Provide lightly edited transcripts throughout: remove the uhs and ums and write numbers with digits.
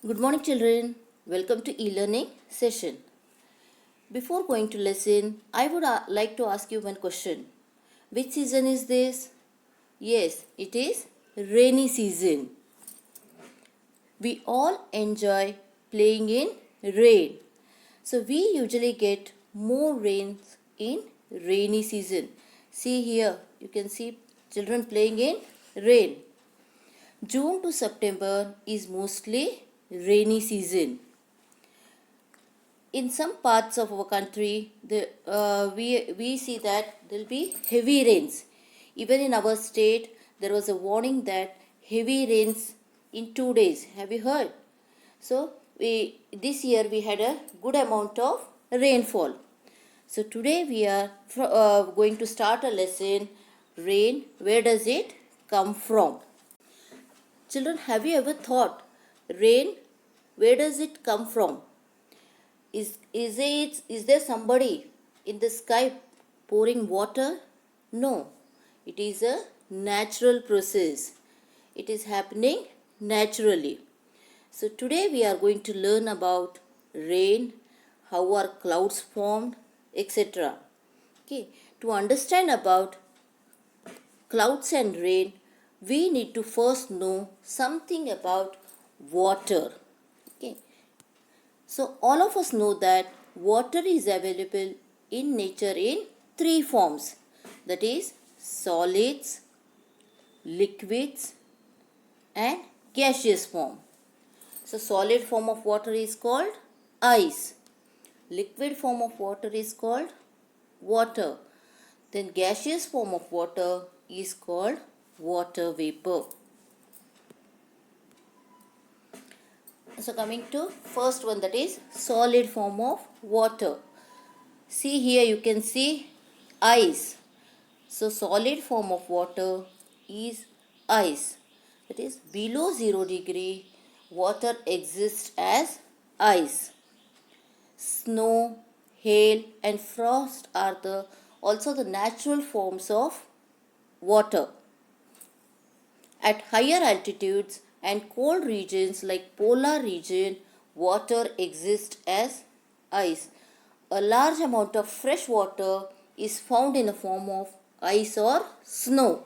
Good morning, children. Welcome to e-learning session. Before going to lesson, I would like to ask you one question. Which season is this? Yes, it is rainy season. We all enjoy playing in rain. So we usually get more rains in rainy season. See here, you can see children playing in rain. June to September is mostly rainy season. In some parts of our country, we see that there will be heavy rains. Even in our state, there was a warning that heavy rains in 2 days. Have you heard? So this year we had a good amount of rainfall. So today we are going to start a lesson. Rain, where does it come from? Children, have you ever thought rain, where does it come from? Is there somebody in the sky pouring water? No. It is a natural process. It is happening naturally. So today we are going to learn about rain, how are clouds formed, etc. Okay. To understand about clouds and rain, we need to first know something about water. Okay. So all of us know that water is available in nature in three forms, that is solids, liquids and gaseous form. So solid form of water is called ice. Liquid form of water is called water. Then gaseous form of water is called water vapor. So coming to first one, that is solid form of water. See here, you can see ice. So solid form of water is ice. That is below 0 degree water exists as ice. Snow, hail and frost are also the natural forms of water. At higher altitudes and cold regions like polar region, water exists as ice. A large amount of fresh water is found in the form of ice or snow.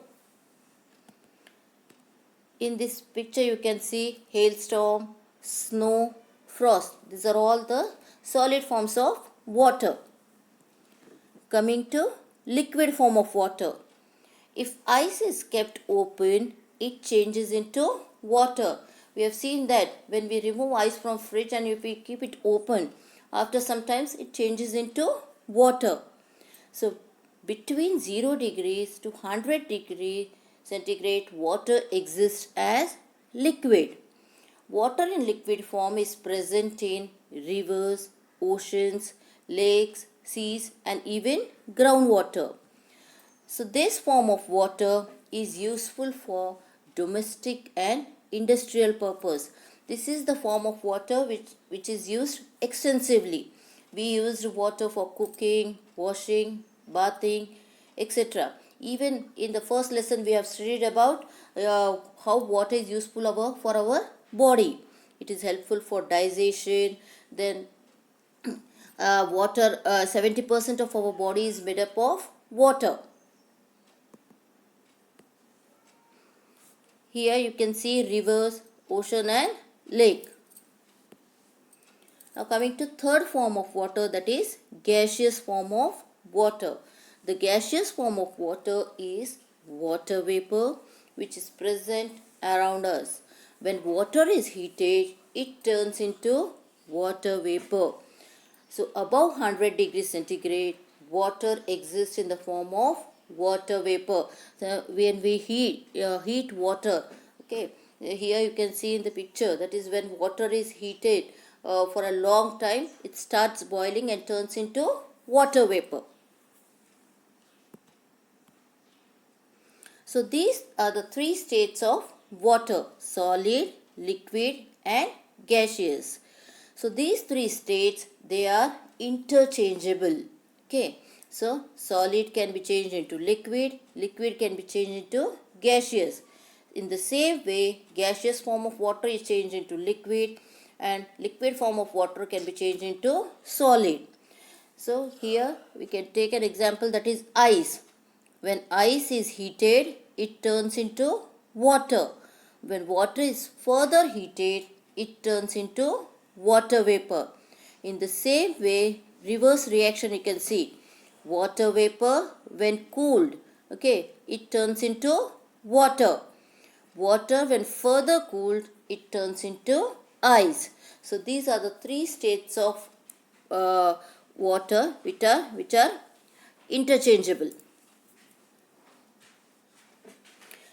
In this picture you can see hailstorm, snow, frost. These are all the solid forms of water. Coming to liquid form of water. If ice is kept open, it changes into water. We have seen that when we remove ice from fridge and if we keep it open, after some times it changes into water. So between 0 degrees to 100 degrees centigrade, water exists as liquid. Water in liquid form is present in rivers, oceans, lakes, seas and even groundwater. So this form of water is useful for domestic and industrial purpose. This is the form of water which is used extensively. We used water for cooking, washing, bathing, etc. Even in the first lesson we have studied about how water is useful for our body. It is helpful for digestion. Then water, 70% of our body is made up of water. Here you can see rivers, ocean and lake. Now coming to third form of water, that is gaseous form of water. The gaseous form of water is water vapor which is present around us. When water is heated, it turns into water vapor. So above 100 degrees centigrade, water exists in the form of water vapor. So when we heat water, okay, here you can see in the picture, that is when water is heated for a long time, it starts boiling and turns into water vapor. So these are the three states of water: solid, liquid and gaseous. So these three states, they are interchangeable. Okay. So solid can be changed into liquid, liquid can be changed into gaseous. In the same way, gaseous form of water is changed into liquid, and liquid form of water can be changed into solid. So here we can take an example, that is ice. When ice is heated, it turns into water. When water is further heated, it turns into water vapor. In the same way, reverse reaction you can see. Water vapor, when cooled, okay, it turns into water. Water, when further cooled, it turns into ice. So these are the three states of water which are interchangeable.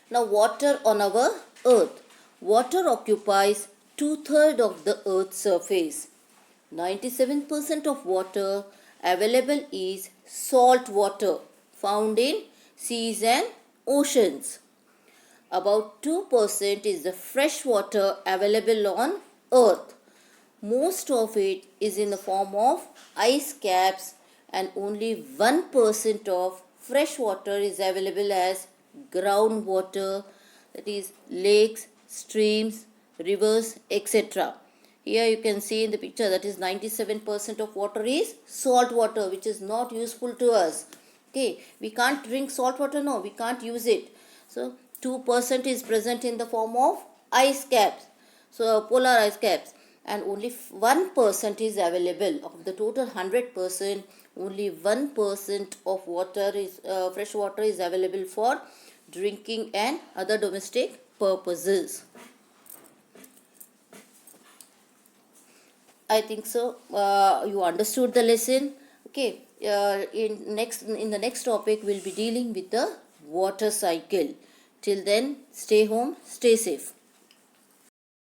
Now, water on our earth. Water occupies 2/3 of the earth's surface. 97% of water available is salt water found in seas and oceans. About 2% is the fresh water available on earth. Most of it is in the form of ice caps, and only 1% of fresh water is available as groundwater, that is lakes, streams, rivers, etc. Here you can see in the picture that is 97% of water is salt water, which is not useful to us. Okay, we can't drink salt water, no, we can't use it. So 2% is present in the form of ice caps, so polar ice caps, and only 1% is available. Of the total 100%, only 1% of water is fresh water is available for drinking and other domestic purposes. I think so. You understood the lesson. Okay. In the next topic, we'll be dealing with the water cycle. Till then, stay home, stay safe.